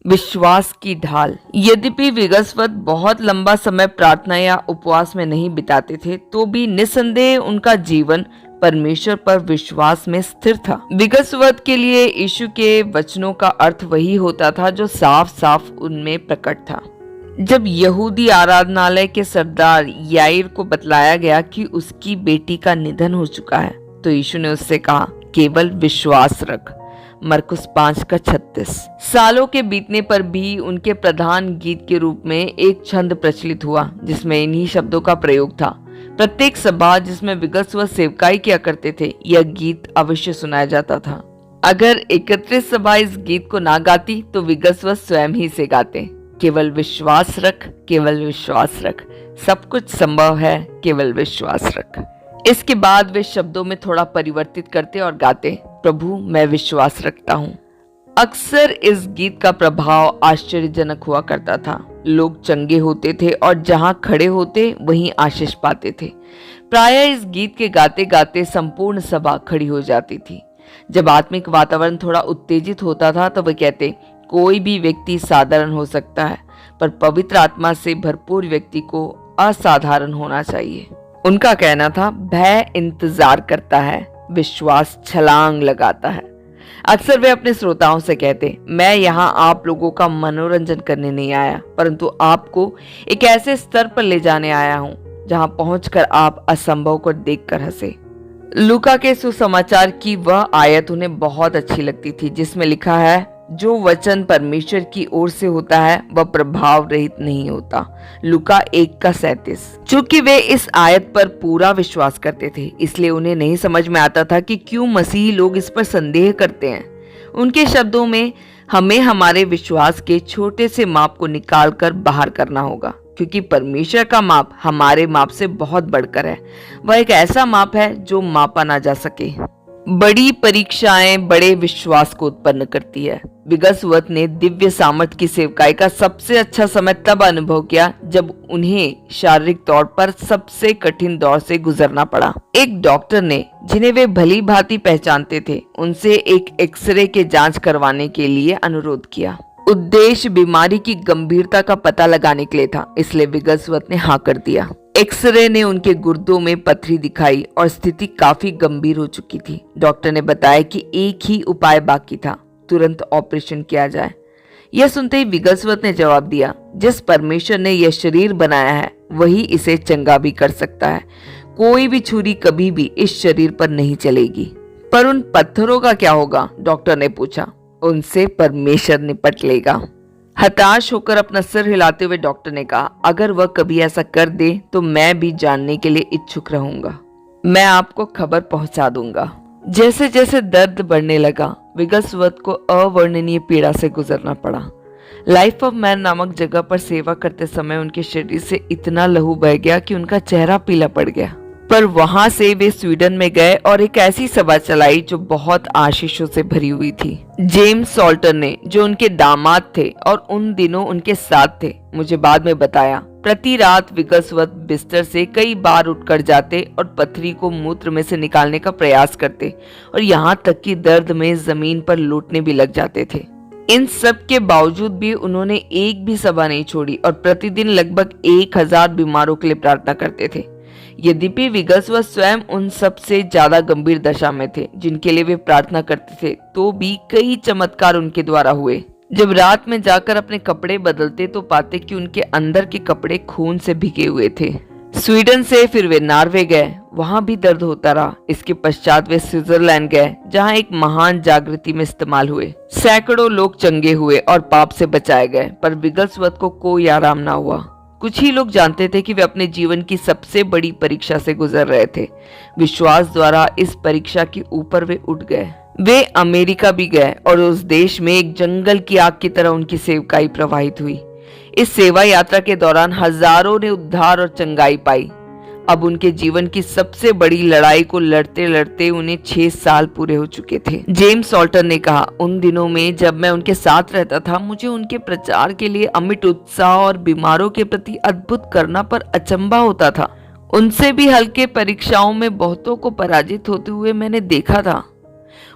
विश्वास की ढाल। यद्यपि विगसवत बहुत लंबा समय प्रार्थना या उपवास में नहीं बिताते थे, तो भी निस्संदेह उनका जीवन परमेश्वर पर विश्वास में स्थिर था। विगसवत के लिए यीशु के वचनों का अर्थ वही होता था जो साफ साफ उनमें प्रकट था। जब यहूदी आराधनालय के सरदार याईर को बतलाया गया कि उसकी बेटी का निधन हो चुका है, तो यीशु ने उससे कहा, केवल विश्वास रख। मरकुस 5:36। सालों के बीतने पर भी उनके प्रधान गीत के रूप में एक छंद प्रचलित हुआ जिसमें इन्हीं शब्दों का प्रयोग था। प्रत्येक सभा जिसमें विगसवत सेवकाई किया करते थे, यह गीत अवश्य सुनाया जाता था। अगर एकत्रित सभा इस गीत को ना गाती तो विगसवत स्वयं ही से गाते, केवल विश्वास रख, केवल विश्वास रख, सब कुछ संभव है, केवल विश्वास रख। इसके बाद वे शब्दों में थोड़ा परिवर्तित करते और गाते, प्रभु मैं विश्वास रखता हूँ। अक्सर इस गीत का प्रभाव आश्चर्यजनक हुआ करता था। लोग चंगे होते थे और जहाँ खड़े होते वहीं आशीष पाते थे। प्रायः इस गीत के गाते गाते संपूर्ण सभा खड़ी हो जाती थी। जब आत्मिक वातावरण थोड़ा उत्तेजित होता था तो वे कहते, कोई भी व्यक्ति साधारण हो सकता है, पर पवित्र आत्मा से भरपूर व्यक्ति को असाधारण होना चाहिए। उनका कहना था, भय इंतजार करता है, विश्वास छलांग लगाता है। अक्सर वे अपने श्रोताओं से कहते, मैं यहाँ आप लोगों का मनोरंजन करने नहीं आया, परंतु आपको एक ऐसे स्तर पर ले जाने आया हूँ जहाँ पहुंचकर आप असंभव को देखकर हंसे। लूका के सुसमाचार की वह आयत उन्हें बहुत अच्छी लगती थी जिसमें लिखा है, जो वचन परमेश्वर की ओर से होता है वह प्रभाव रहित नहीं होता। लूका 1:37। चूंकि वे इस आयत पर पूरा विश्वास करते थे, इसलिए उन्हें नहीं समझ में आता था कि क्यों मसीही लोग इस पर संदेह करते हैं। उनके शब्दों में, हमें हमारे विश्वास के छोटे से माप को निकाल कर बाहर करना होगा, क्योंकि परमेश्वर का माप हमारे माप से बहुत बढ़कर है। वह एक ऐसा माप है जो मापा ना जा सके। बड़ी परीक्षाएं बड़े विश्वास को उत्पन्न करती है। विगसवत ने दिव्य सामर्थ्य की सेवकाई का सबसे अच्छा समय तब अनुभव किया जब उन्हें शारीरिक तौर पर सबसे कठिन दौर से गुजरना पड़ा। एक डॉक्टर ने, जिन्हें वे भली भांति पहचानते थे, उनसे एक एक्सरे के जांच करवाने के लिए अनुरोध किया। उद्देश्य बीमारी की गंभीरता का पता लगाने के लिए था, इसलिए विगसवत ने हाँ कर दिया। एक्सरे ने उनके गुर्दों में पथरी दिखाई और स्थिति काफी गंभीर हो चुकी थी। डॉक्टर ने बताया कि एक ही उपाय बाकी था, तुरंत ऑपरेशन किया जाए। यह सुनते ही विगसवत ने जवाब दिया, जिस परमेश्वर ने यह शरीर बनाया है वही इसे चंगा भी कर सकता है। कोई भी छुरी कभी भी इस शरीर पर नहीं चलेगी। पर उन पत्थरों का क्या होगा? डॉक्टर ने पूछा। उनसे परमेश्वर निपट लेगा। हताश होकर अपना सिर हिलाते हुए डॉक्टर ने कहा, अगर वह कभी ऐसा कर दे तो मैं भी जानने के लिए इच्छुक रहूंगा। मैं आपको खबर पहुंचा दूंगा। जैसे जैसे दर्द बढ़ने लगा, विगसवत को अवर्णनीय पीड़ा से गुजरना पड़ा। लाइफ ऑफ मैन नामक जगह पर सेवा करते समय उनके शरीर से इतना लहू बह गया कि उनका चेहरा पीला पड़ गया। पर वहां से वे स्वीडन में गए और एक ऐसी सभा चलाई जो बहुत आशीषों से भरी हुई थी। जेम्स सॉल्टर ने, जो उनके दामाद थे और उन दिनों उनके साथ थे, मुझे बाद में बताया, प्रति रात विगसवत बिस्तर से कई बार उठकर जाते और पथरी को मूत्र में से निकालने का प्रयास करते और यहाँ तक कि दर्द में जमीन पर लौटने भी लग जाते थे। इन सब के बावजूद भी उन्होंने एक भी सभा नहीं छोड़ी और प्रतिदिन लगभग 1000 बीमारों के लिए प्रार्थना करते थे। यद्यपि विगसवत स्वयं उन सबसे ज्यादा गंभीर दशा में थे जिनके लिए वे प्रार्थना करते थे, तो भी कई चमत्कार उनके द्वारा हुए। जब रात में जाकर अपने कपड़े बदलते तो पाते कि उनके अंदर के कपड़े खून से भिगे हुए थे। स्वीडन से फिर वे नॉर्वे गए, वहां भी दर्द होता रहा। इसके पश्चात वे स्विट्जरलैंड गए, जहां एक महान जागृति में इस्तेमाल हुए। सैकड़ों लोग चंगे हुए और पाप से बचाए गए, पर विगसवत को कोई आराम ना हुआ। कुछ ही लोग जानते थे कि वे अपने जीवन की सबसे बड़ी परीक्षा से गुजर रहे थे। विश्वास द्वारा इस परीक्षा के ऊपर वे उठ गए। वे अमेरिका भी गए और उस देश में एक जंगल की आग की तरह उनकी सेवकाई प्रवाहित हुई। इस सेवा यात्रा के दौरान हजारों ने उद्धार और चंगाई पाई। अब उनके जीवन की सबसे बड़ी लड़ाई को लड़ते लड़ते उन्हें 6 साल पूरे हो चुके थे। जेम्स सॉल्टर ने कहा, उन दिनों में जब मैं उनके साथ रहता था, मुझे उनके प्रचार के लिए अमिट उत्साह और बीमारों के प्रति अद्भुत करुणा पर अचंभा होता था। उनसे भी हल्के परीक्षाओं में बहुतों को पराजित होते हुए मैंने देखा था।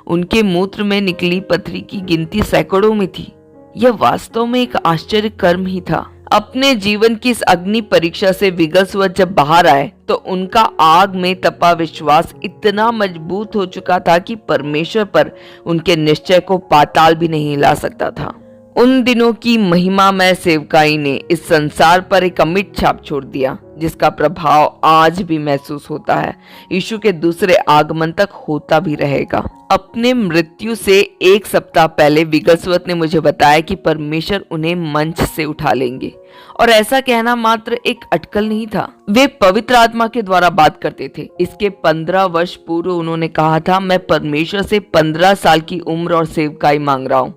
उनके मूत्र में निकली पथरी की गिनती सैकड़ों में थी। यह वास्तव में एक आश्चर्य कर्म ही था। अपने जीवन की इस अग्नि परीक्षा से विगसवत जब बाहर आए तो उनका आग में तपा विश्वास इतना मजबूत हो चुका था कि परमेश्वर पर उनके निश्चय को पाताल भी नहीं हिला सकता था। उन दिनों की महिमामय सेवकाई ने इस संसार पर एक अमिट छाप छोड़ दिया, जिसका प्रभाव आज भी महसूस होता है, यीशु के दूसरे आगमन तक होता भी रहेगा। अपने मृत्यु से एक सप्ताह पहले विगसवत ने मुझे बताया कि परमेश्वर उन्हें मंच से उठा लेंगे, और ऐसा कहना मात्र एक अटकल नहीं था, वे पवित्र आत्मा के द्वारा बात करते थे। इसके 15 वर्ष पूर्व उन्होंने कहा था, मैं परमेश्वर से 15 साल की उम्र और सेवकाई मांग रहा हूँ।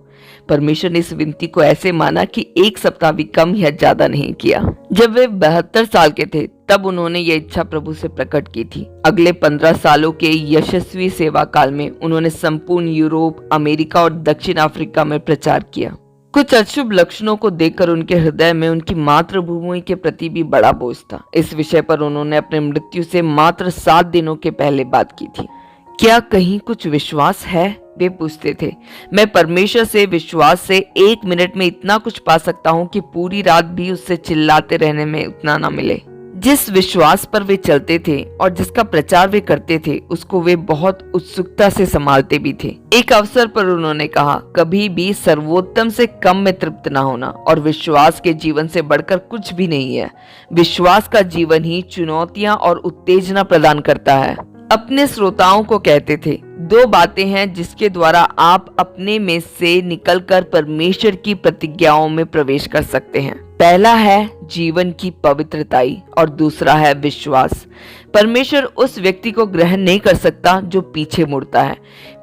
परमेश्वर ने इस विनती को ऐसे माना कि एक सप्ताह भी कम या ज्यादा नहीं किया। जब वे 72 साल के थे तब उन्होंने यह इच्छा प्रभु से प्रकट की थी। अगले 15 सालों के यशस्वी सेवा काल में उन्होंने संपूर्ण यूरोप, अमेरिका और दक्षिण अफ्रीका में प्रचार किया। कुछ अशुभ लक्षणों को देखकर उनके हृदय में उनकी मातृभूमि के प्रति भी बड़ा बोझ था। इस विषय पर उन्होंने अपने मृत्यु से मात्र 7 दिनों के पहले बात की थी। क्या कहीं कुछ विश्वास है, वे पूछते थे। मैं परमेश्वर से विश्वास से 1 मिनट में इतना कुछ पा सकता हूँ कि पूरी रात भी उससे चिल्लाते रहने में उतना ना मिले। जिस विश्वास पर वे चलते थे और जिसका प्रचार वे करते थे, उसको वे बहुत उत्सुकता से संभालते भी थे। एक अवसर पर उन्होंने कहा, कभी भी सर्वोत्तम से कम में तृप्त न होना, और विश्वास के जीवन से बढ़कर कुछ भी नहीं है। विश्वास का जीवन ही चुनौतियां और उत्तेजना प्रदान करता है। अपने श्रोताओं को कहते थे, 2 बातें हैं जिसके द्वारा आप अपने में से निकलकर परमेश्वर की प्रतिज्ञाओं में प्रवेश कर सकते हैं। पहला है जीवन की पवित्रताई और दूसरा है विश्वास। परमेश्वर उस व्यक्ति को ग्रहण नहीं कर सकता जो पीछे मुड़ता है,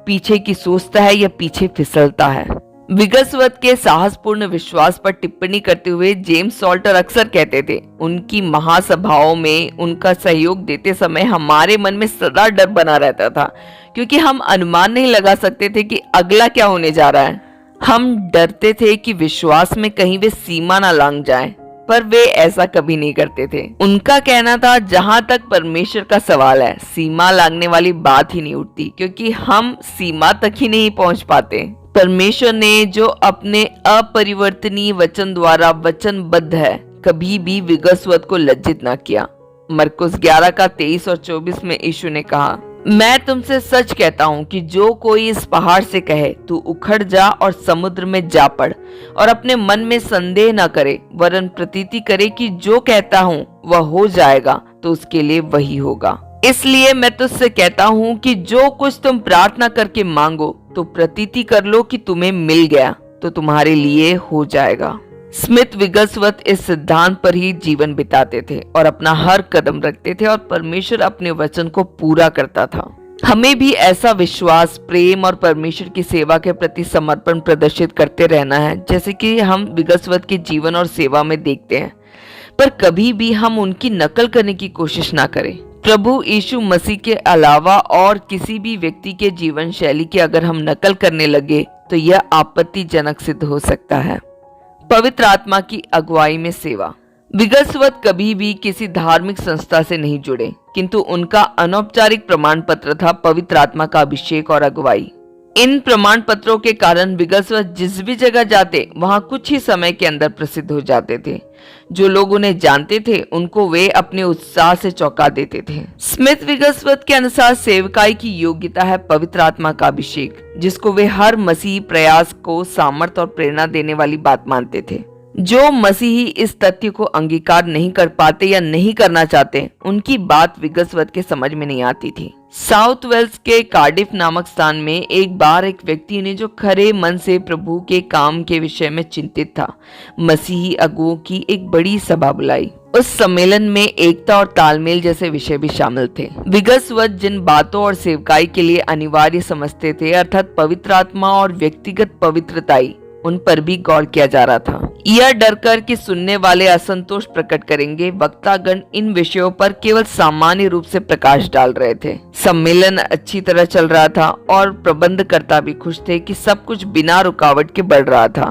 पीछे की सोचता है या पीछे फिसलता है। विगसवत के साहसपूर्ण विश्वास पर टिप्पणी करते हुए जेम्स सॉल्टर अक्सर कहते थे, उनकी महासभाओं में उनका सहयोग देते समय हमारे मन में सदा डर बना रहता था, क्योंकि हम अनुमान नहीं लगा सकते थे कि अगला क्या होने जा रहा है। हम डरते थे कि विश्वास में कहीं वे सीमा ना लांघ जाएं, पर वे ऐसा कभी नहीं करते थे। उनका कहना था, जहां तक परमेश्वर का सवाल है, सीमा लांघने वाली बात ही नहीं उठती, क्योंकि हम सीमा तक ही नहीं पहुंच पाते। परमेश्वर ने जो अपने अपरिवर्तनीय वचन द्वारा वचनबद्ध है, कभी भी विगसवत को लज्जित न किया। मरकुस 11 का 23 और 24 में यीशु ने कहा, मैं तुमसे सच कहता हूँ कि जो कोई इस पहाड़ से कहे, तू उखड़ जा और समुद्र में जा पड़, और अपने मन में संदेह न करे, वरन प्रतीति करे कि जो कहता हूँ वह हो जाएगा, तो उसके लिए वही होगा। इसलिए मैं तुझसे कहता हूँ कि जो कुछ तुम प्रार्थना करके मांगो, तो प्रतीति कर लो कि तुम्हें मिल गया, तो तुम्हारे लिए हो जाएगा। स्मिथ विगसवत इस सिद्धांत पर ही जीवन बिताते थे और अपना हर कदम रखते थे, और परमेश्वर अपने वचन को पूरा करता था। हमें भी ऐसा विश्वास, प्रेम और परमेश्वर की सेवा के प्रति समर्पण प्रदर्शित करते रहना है, जैसे कि हम विगसवत के जीवन और सेवा में देखते हैं, पर कभी भी हम उनकी नकल करने की कोशिश ना करें। प्रभु यीशु मसीह के अलावा और किसी भी व्यक्ति के जीवन शैली की अगर हम नकल करने लगे तो यह आपत्तिजनक सिद्ध हो सकता है। पवित्र आत्मा की अगुवाई में सेवा। विगसवत कभी भी किसी धार्मिक संस्था से नहीं जुड़े, किंतु उनका अनौपचारिक प्रमाण पत्र था पवित्र आत्मा का अभिषेक और अगुवाई। इन प्रमाण पत्रों के कारण विगसवत जिस भी जगह जाते, वहां कुछ ही समय के अंदर प्रसिद्ध हो जाते थे। जो लोग उन्हें जानते थे, उनको वे अपने उत्साह से चौंका देते थे। स्मिथ विगसवत के अनुसार सेवकाई की योग्यता है पवित्र आत्मा का अभिषेक, जिसको वे हर मसीही प्रयास को सामर्थ्य और प्रेरणा देने वाली बात मानते थे। जो मसीही इस तथ्य को अंगीकार नहीं कर पाते या नहीं करना चाहते, उनकी बात विगसवत के समझ में नहीं आती थी। साउथ वेल्स के कार्डिफ नामक स्थान में एक बार एक व्यक्ति ने, जो खरे मन से प्रभु के काम के विषय में चिंतित था, मसीही अगुओं की एक बड़ी सभा बुलाई। उस सम्मेलन में एकता और तालमेल जैसे विषय भी शामिल थे। विगसवत जिन बातों और सेवकाई के लिए अनिवार्य समझते थे, अर्थात पवित्र आत्मा और व्यक्तिगत पवित्रताई, उन पर भी गौर किया जा रहा था। यह डरकर कि सुनने वाले असंतोष प्रकट करेंगे, वक्तागण इन विषयों पर केवल सामान्य रूप से प्रकाश डाल रहे थे। सम्मेलन अच्छी तरह चल रहा था और प्रबंधकर्ता भी खुश थे कि सब कुछ बिना रुकावट के बढ़ रहा था।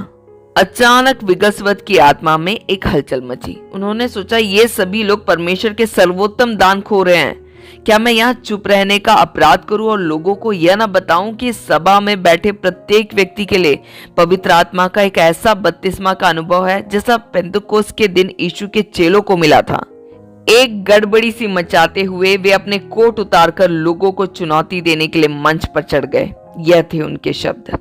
अचानक विगसवत की आत्मा में एक हलचल मची। उन्होंने सोचा, ये सभी लोग परमेश्वर के सर्वोत्तम दान खो रहे हैं। क्या मैं यहाँ चुप रहने का अपराध करूं और लोगों को यह ना बताऊं कि सभा में बैठे प्रत्येक व्यक्ति के लिए पवित्र आत्मा का एक ऐसा बपतिस्मा का अनुभव है जैसा पेंतुकोस के दिन यीशु के चेलों को मिला था। एक गड़बड़ी सी मचाते हुए वे अपने कोट उतारकर लोगों को चुनौती देने के लिए मंच पर चढ़ गए। यह थे उनके शब्द।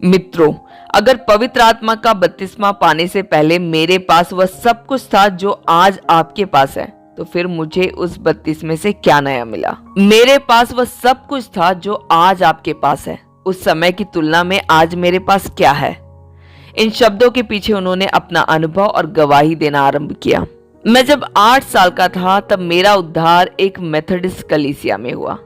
मित्रों, अगर पवित्र आत्मा का बपतिस्मा पाने से पहले मेरे पास वह सब कुछ था जो आज आपके पास है, तो फिर मुझे उस बपतिस्मे से क्या नया मिला? मेरे पास वह सब कुछ था जो आज आपके पास है। उस समय की तुलना में आज मेरे पास क्या है? इन शब्दों के पीछे उन्होंने अपना अनुभव और गवाही देना आरंभ किया। मैं जब 8 साल का था तब मेरा उद्धार एक मेथोडिस्ट कलीसिया में हुआ।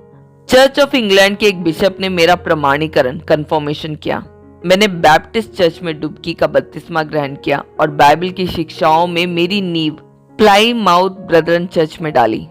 चर्च ऑफ इंग्लैंड के एक बिशप ने मेरा प्रमाणीकरण कन्फर्मेशन किया। मैंने बैप्टिस्ट चर्च में डुबकी का बपतिस्मा ग्रहण किया और बाइबल की शिक्षाओं में मेरी नींव प्लाईमाउथ ब्रदरन चर्च में डाली।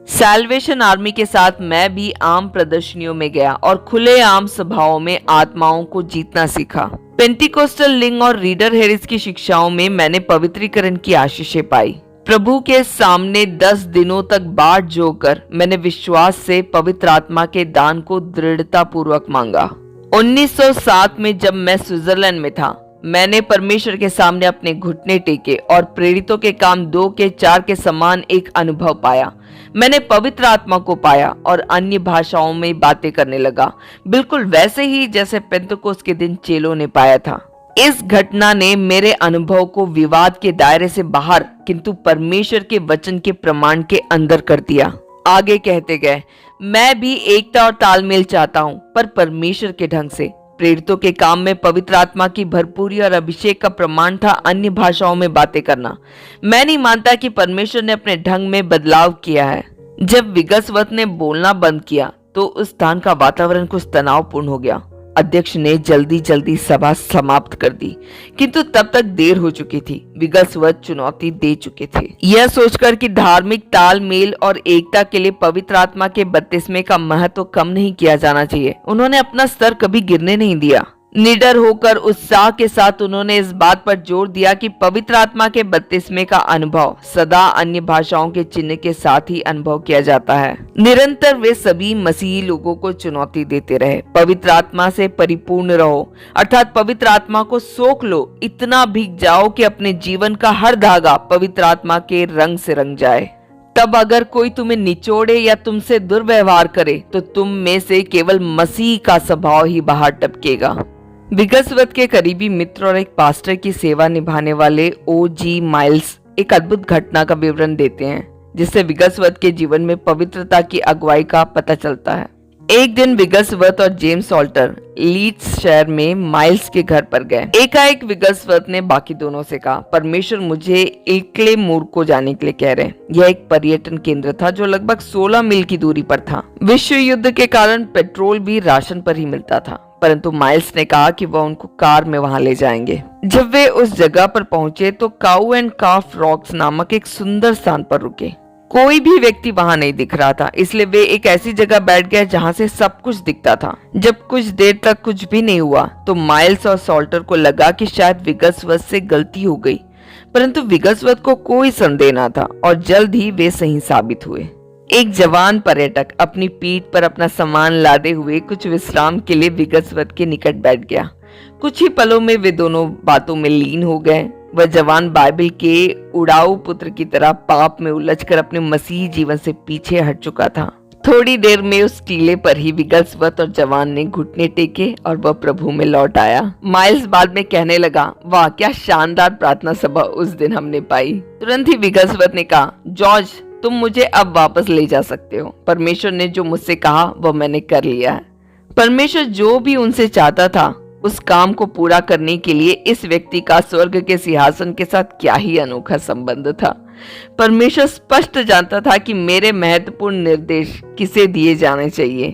सैल्वेशन आर्मी के साथ मैं भी आम प्रदर्शनियों में गया और खुले आम सभाओं में आत्माओं को जीतना सीखा। पेंटिकोस्टल लिंग और रीडर हैरिस की शिक्षाओं में मैंने पवित्रीकरण की आशीषें पाई। प्रभु के सामने 10 दिनों तक बाट जोकर मैंने विश्वास से पवित्र आत्मा के दान को दृढ़ता पूर्वक मांगा। 1907 में जब मैं स्विट्जरलैंड में था, मैंने परमेश्वर के सामने अपने घुटने टेके और प्रेरितों के काम 2 के 4 के समान एक अनुभव पाया। मैंने पवित्र आत्मा को पाया और अन्य भाषाओं में बातें करने लगा, बिल्कुल वैसे ही जैसे पेंतुकोस के दिन चेलों ने पाया था। इस घटना ने मेरे अनुभव को विवाद के दायरे से बाहर किंतु परमेश्वर के वचन के प्रमाण के अंदर कर दिया। आगे कहते गए, मैं भी एकता और तालमेल चाहता हूँ, पर परमेश्वर के ढंग से। प्रेरितों के काम में पवित्र आत्मा की भरपूरी और अभिषेक का प्रमाण था अन्य भाषाओं में बातें करना। मैं नहीं मानता कि परमेश्वर ने अपने ढंग में बदलाव किया है। जब विगसवर्थ ने बोलना बंद किया तो उस स्थान का वातावरण कुछ तनावपूर्ण हो गया। अध्यक्ष ने जल्दी सभा समाप्त कर दी, किंतु तब तक देर हो चुकी थी। विगसवर्थ चुनौती दे चुके थे, यह सोचकर कि धार्मिक तालमेल और एकता के लिए पवित्र आत्मा के बपतिस्मे का महत्व कम नहीं किया जाना चाहिए। उन्होंने अपना स्तर कभी गिरने नहीं दिया। निडर होकर उत्साह के साथ उन्होंने इस बात पर जोर दिया कि पवित्र आत्मा के बपतिस्मे का अनुभव सदा अन्य भाषाओं के चिन्ह के साथ ही अनुभव किया जाता है। निरंतर वे सभी मसीही लोगों को चुनौती देते रहे, पवित्र आत्मा से परिपूर्ण रहो, अर्थात पवित्र आत्मा को सोख लो, इतना भीग जाओ कि अपने जीवन का हर धागा पवित्र आत्मा के रंग से रंग जाए। तब अगर कोई तुम्हें निचोड़े या तुमसे दुर्व्यवहार करे तो तुम में से केवल मसीह का स्वभाव ही बाहर टपकेगा। विगसवर्थ के करीबी मित्र और एक पास्टर की सेवा निभाने वाले O.G. माइल्स एक अद्भुत घटना का विवरण देते हैं, जिससे विगसवर्थ के जीवन में पवित्रता की अगुवाई का पता चलता है। एक दिन विगसवर्थ और जेम्स ऑल्टर लीड्स शहर में माइल्स के घर पर गए। एकाएक विगसवर्थ ने बाकी दोनों से कहा, परमेश्वर मुझे इल्क्ले मूर को जाने के लिए कह रहे हैं। यह एक पर्यटन केंद्र था जो लगभग 16 मील की दूरी पर था। विश्व युद्ध के कारण पेट्रोल भी राशन पर ही मिलता था, परंतु माइल्स ने कहा कि वह उनको कार में वहां ले जाएंगे। जब वे उस जगह पर पहुंचे तो काऊ एंड काफ रॉक्स नामक एक सुंदर स्थान पर रुके। कोई भी व्यक्ति वहां नहीं दिख रहा था, इसलिए वे एक ऐसी जगह बैठ गए जहां से सब कुछ दिखता था। जब कुछ देर तक कुछ भी नहीं हुआ तो माइल्स और सॉल्टर को लगा कि शायद विगसवर्थ से गलती हो गई, परंतु विगसवर्थ को कोई संदेह न था और जल्द ही वे सही साबित हुए। एक जवान पर्यटक अपनी पीठ पर अपना सामान लादे हुए कुछ विश्राम के लिए विगसवर्थ के निकट बैठ गया। कुछ ही पलों में वे दोनों बातों में लीन हो गए। वह जवान बाइबल के उड़ाऊ पुत्र की तरह पाप में उलझकर अपने मसीही जीवन से पीछे हट चुका था। थोड़ी देर में उस टीले पर ही विगसवर्थ और जवान ने घुटने टेके और वह प्रभु में लौट आया। माइल्स बाद में कहने लगा, वाह क्या शानदार प्रार्थना सभा उस दिन हमने पाई। तुरंत ही विगसवर्थ ने कहा, जॉर्ज तुम मुझे अब वापस ले जा सकते हो। परमेश्वर ने जो मुझसे कहा वह मैंने कर लिया है। परमेश्वर जो भी उनसे चाहता था उस काम को पूरा करने के लिए इस व्यक्ति का स्वर्ग के सिंहासन के साथ क्या ही अनोखा संबंध था। परमेश्वर स्पष्ट जानता था कि मेरे महत्वपूर्ण निर्देश किसे दिए जाने चाहिए,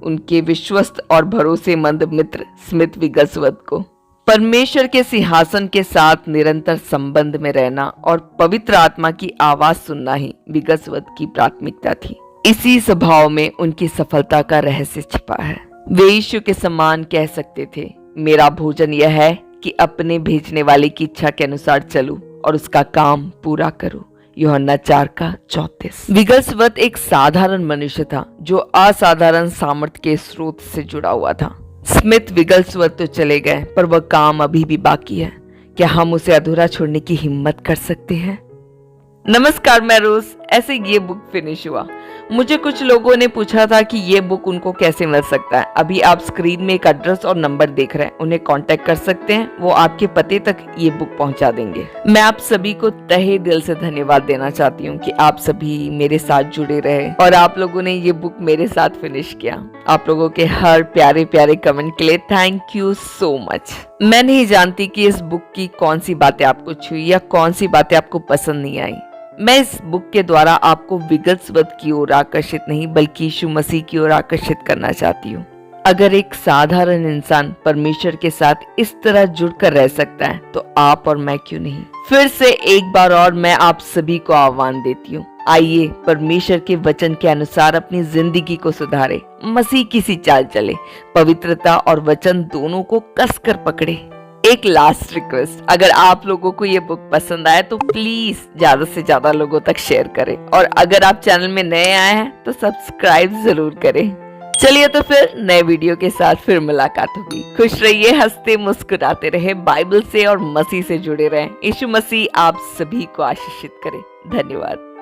उनके विश्वस्त और भरोसेमंद मित्र स्मिथ विगसवर्थ को। परमेश्वर के सिंहासन के साथ निरंतर संबंध में रहना और पवित्र आत्मा की आवाज सुनना ही विगसवर्थ की प्राथमिकता थी। इसी स्वभाव में उनकी सफलता का रहस्य छिपा है। वे यीशु के समान कह सकते थे, मेरा भोजन यह है कि अपने भेजने वाले की इच्छा के अनुसार चलूं और उसका काम पूरा करूं। यूहन्ना 4:34। विगलस्वर्थ एक साधारण मनुष्य था जो असाधारण सामर्थ्य के स्रोत से जुड़ा हुआ था। स्मिथ विगलस्वर्थ तो चले गए, पर वह काम अभी भी बाकी है। क्या हम उसे अधूरा छोड़ने की हिम्मत कर सकते हैं? नमस्कार, मैं रोज। ऐसे ये बुक फिनिश हुआ। मुझे कुछ लोगों ने पूछा था कि ये बुक उनको कैसे मिल सकता है। अभी आप स्क्रीन में एक एड्रेस और नंबर देख रहे हैं, उन्हें कांटेक्ट कर सकते हैं। वो आपके पते तक ये बुक पहुंचा देंगे। मैं आप सभी को तहे दिल से धन्यवाद देना चाहती हूँ कि आप सभी मेरे साथ जुड़े रहे और आप लोगों ने ये बुक मेरे साथ फिनिश किया। आप लोगों के हर प्यारे प्यारे कमेंट के लिए थैंक यू सो मच। मैं नहीं जानती कि इस बुक की कौन सी बातें आपको छुई या कौन सी बातें आपको पसंद नहीं आई। मैं इस बुक के द्वारा आपको विगलस्वर्थ की ओर आकर्षित नहीं बल्कि यीशु मसीह की ओर आकर्षित करना चाहती हूँ। अगर एक साधारण इंसान परमेश्वर के साथ इस तरह जुड़कर रह सकता है तो आप और मैं क्यों नहीं। फिर से एक बार और मैं आप सभी को आह्वान देती हूँ, आइए परमेश्वर के वचन के अनुसार अपनी जिंदगी को सुधारे, मसीह की सी चाल चले, पवित्रता और वचन दोनों को कसकर पकड़े। एक लास्ट रिक्वेस्ट, अगर आप लोगों को ये बुक पसंद आए तो प्लीज ज्यादा से ज्यादा लोगों तक शेयर करें और अगर आप चैनल में नए आए हैं तो सब्सक्राइब जरूर करें। चलिए तो फिर नए वीडियो के साथ फिर मुलाकात होगी। खुश रहिए, हंसते मुस्कुराते रहे, बाइबल से और मसीह से जुड़े रहें। यीशु मसीह आप सभी को आशीषित करे। धन्यवाद।